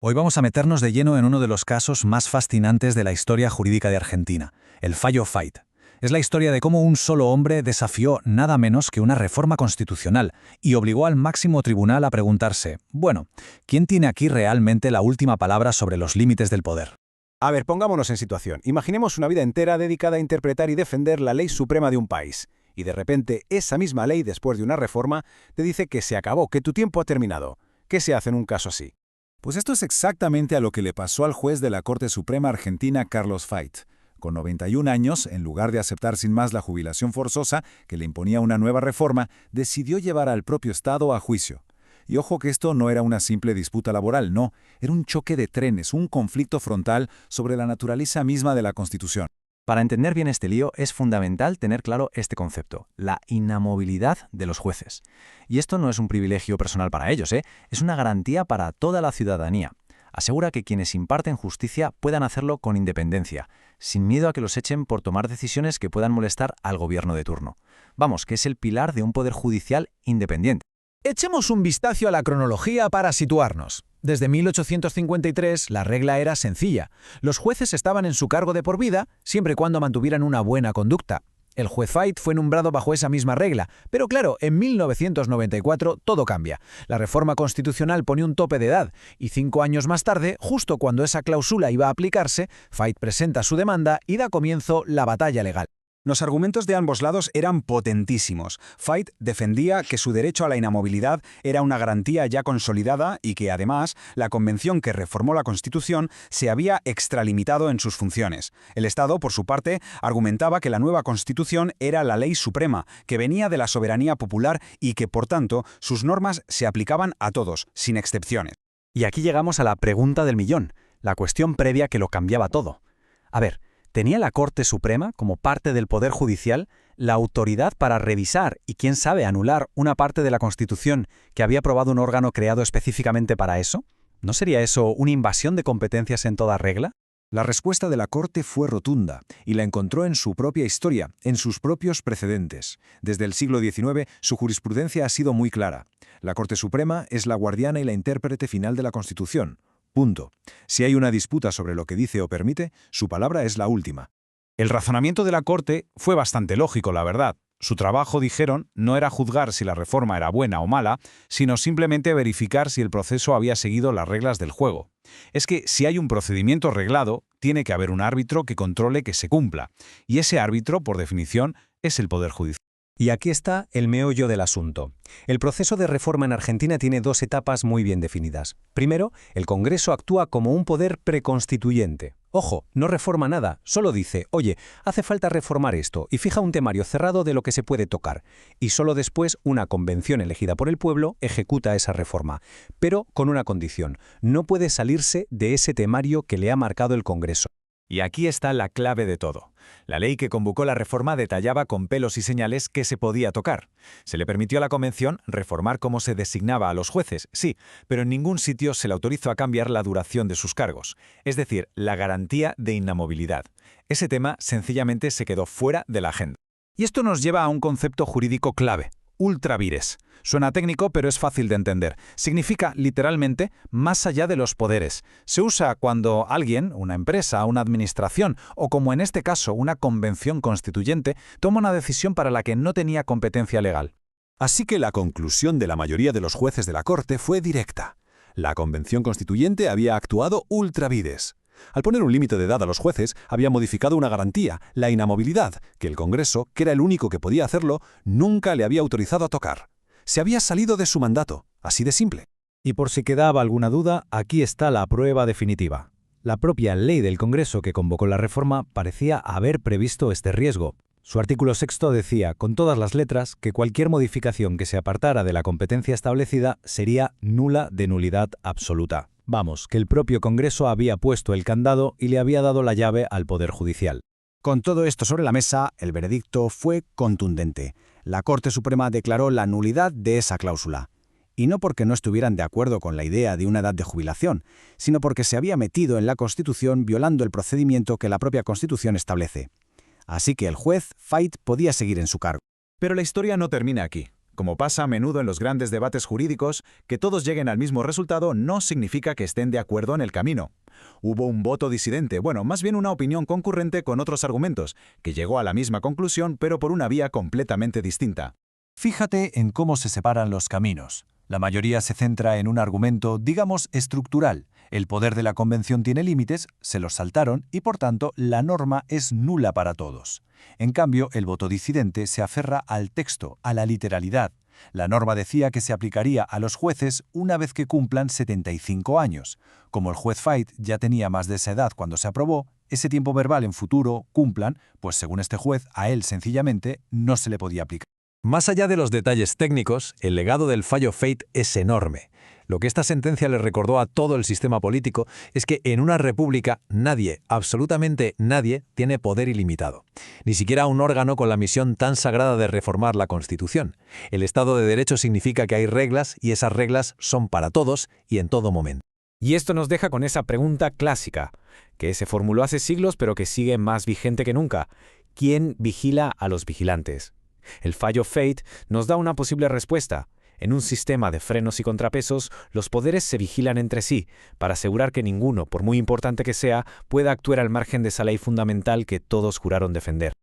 Hoy vamos a meternos de lleno en uno de los casos más fascinantes de la historia jurídica de Argentina, el fallo Fait. Es la historia de cómo un solo hombre desafió nada menos que una reforma constitucional y obligó al máximo tribunal a preguntarse, bueno, ¿quién tiene aquí realmente la última palabra sobre los límites del poder? A ver, pongámonos en situación. Imaginemos una vida entera dedicada a interpretar y defender la ley suprema de un país. Y de repente, esa misma ley, después de una reforma, te dice que se acabó, que tu tiempo ha terminado. ¿Qué se hace en un caso así? Pues esto es exactamente a lo que le pasó al juez de la Corte Suprema Argentina, Carlos Fait. Con 91 años, en lugar de aceptar sin más la jubilación forzosa que le imponía una nueva reforma, decidió llevar al propio Estado a juicio. Y ojo que esto no era una simple disputa laboral, no, era un choque de trenes, un conflicto frontal sobre la naturaleza misma de la Constitución. Para entender bien este lío es fundamental tener claro este concepto, la inamovilidad de los jueces. Y esto no es un privilegio personal para ellos, es una garantía para toda la ciudadanía. Asegura que quienes imparten justicia puedan hacerlo con independencia, sin miedo a que los echen por tomar decisiones que puedan molestar al gobierno de turno. Vamos, que es el pilar de un poder judicial independiente. Echemos un vistazo a la cronología para situarnos. Desde 1853 la regla era sencilla. Los jueces estaban en su cargo de por vida, siempre y cuando mantuvieran una buena conducta. El juez Fait fue nombrado bajo esa misma regla, pero claro, en 1994 todo cambia. La reforma constitucional pone un tope de edad, y 5 años más tarde, justo cuando esa cláusula iba a aplicarse, Fait presenta su demanda y da comienzo la batalla legal. Los argumentos de ambos lados eran potentísimos. Fait defendía que su derecho a la inamovilidad era una garantía ya consolidada y que, además, la convención que reformó la Constitución se había extralimitado en sus funciones. El Estado, por su parte, argumentaba que la nueva Constitución era la ley suprema, que venía de la soberanía popular y que, por tanto, sus normas se aplicaban a todos, sin excepciones. Y aquí llegamos a la pregunta del millón, la cuestión previa que lo cambiaba todo. A ver, ¿tenía la Corte Suprema, como parte del Poder Judicial, la autoridad para revisar y, quién sabe, anular una parte de la Constitución que había aprobado un órgano creado específicamente para eso? ¿No sería eso una invasión de competencias en toda regla? La respuesta de la Corte fue rotunda, y la encontró en su propia historia, en sus propios precedentes. Desde el siglo XIX, su jurisprudencia ha sido muy clara. La Corte Suprema es la guardiana y la intérprete final de la Constitución. Punto. Si hay una disputa sobre lo que dice o permite, su palabra es la última. El razonamiento de la Corte fue bastante lógico, la verdad. Su trabajo, dijeron, no era juzgar si la reforma era buena o mala, sino simplemente verificar si el proceso había seguido las reglas del juego. Es que si hay un procedimiento reglado, tiene que haber un árbitro que controle que se cumpla. Y ese árbitro, por definición, es el Poder Judicial. Y aquí está el meollo del asunto. El proceso de reforma en Argentina tiene 2 etapas muy bien definidas. Primero, el Congreso actúa como un poder preconstituyente. Ojo, no reforma nada, solo dice, oye, hace falta reformar esto, y fija un temario cerrado de lo que se puede tocar. Y solo después una convención elegida por el pueblo ejecuta esa reforma. Pero con una condición, no puede salirse de ese temario que le ha marcado el Congreso. Y aquí está la clave de todo. La ley que convocó la reforma detallaba con pelos y señales qué se podía tocar. Se le permitió a la Convención reformar cómo se designaba a los jueces, sí, pero en ningún sitio se le autorizó a cambiar la duración de sus cargos, es decir, la garantía de inamovilidad. Ese tema sencillamente se quedó fuera de la agenda. Y esto nos lleva a un concepto jurídico clave, ultra vires. Suena técnico, pero es fácil de entender. Significa, literalmente, más allá de los poderes. Se usa cuando alguien, una empresa, una administración, o como en este caso, una convención constituyente, toma una decisión para la que no tenía competencia legal. Así que la conclusión de la mayoría de los jueces de la Corte fue directa. La Convención Constituyente había actuado ultra vires. Al poner un límite de edad a los jueces, había modificado una garantía, la inamovilidad, que el Congreso, que era el único que podía hacerlo, nunca le había autorizado a tocar. Se había salido de su mandato, así de simple. Y por si quedaba alguna duda, aquí está la prueba definitiva. La propia ley del Congreso que convocó la reforma parecía haber previsto este riesgo. Su artículo 6 decía, con todas las letras, que cualquier modificación que se apartara de la competencia establecida sería nula de nulidad absoluta. Vamos, que el propio Congreso había puesto el candado y le había dado la llave al Poder Judicial. Con todo esto sobre la mesa, el veredicto fue contundente. La Corte Suprema declaró la nulidad de esa cláusula. Y no porque no estuvieran de acuerdo con la idea de una edad de jubilación, sino porque se había metido en la Constitución violando el procedimiento que la propia Constitución establece. Así que el juez Fait podía seguir en su cargo. Pero la historia no termina aquí. Como pasa a menudo en los grandes debates jurídicos, que todos lleguen al mismo resultado no significa que estén de acuerdo en el camino. Hubo un voto disidente, bueno, más bien una opinión concurrente con otros argumentos, que llegó a la misma conclusión pero por una vía completamente distinta. Fíjate en cómo se separan los caminos. La mayoría se centra en un argumento, digamos, estructural. El poder de la convención tiene límites, se los saltaron y, por tanto, la norma es nula para todos. En cambio, el voto disidente se aferra al texto, a la literalidad. La norma decía que se aplicaría a los jueces una vez que cumplan 75 años. Como el juez Fait ya tenía más de esa edad cuando se aprobó, ese tiempo verbal en futuro, cumplan, pues según este juez, a él sencillamente no se le podía aplicar. Más allá de los detalles técnicos, el legado del fallo Fait es enorme. Lo que esta sentencia le recordó a todo el sistema político es que en una república nadie, absolutamente nadie, tiene poder ilimitado. Ni siquiera un órgano con la misión tan sagrada de reformar la Constitución. El Estado de Derecho significa que hay reglas y esas reglas son para todos y en todo momento. Y esto nos deja con esa pregunta clásica, que se formuló hace siglos pero que sigue más vigente que nunca. ¿Quién vigila a los vigilantes? El fallo Fait nos da una posible respuesta. En un sistema de frenos y contrapesos, los poderes se vigilan entre sí, para asegurar que ninguno, por muy importante que sea, pueda actuar al margen de esa ley fundamental que todos juraron defender.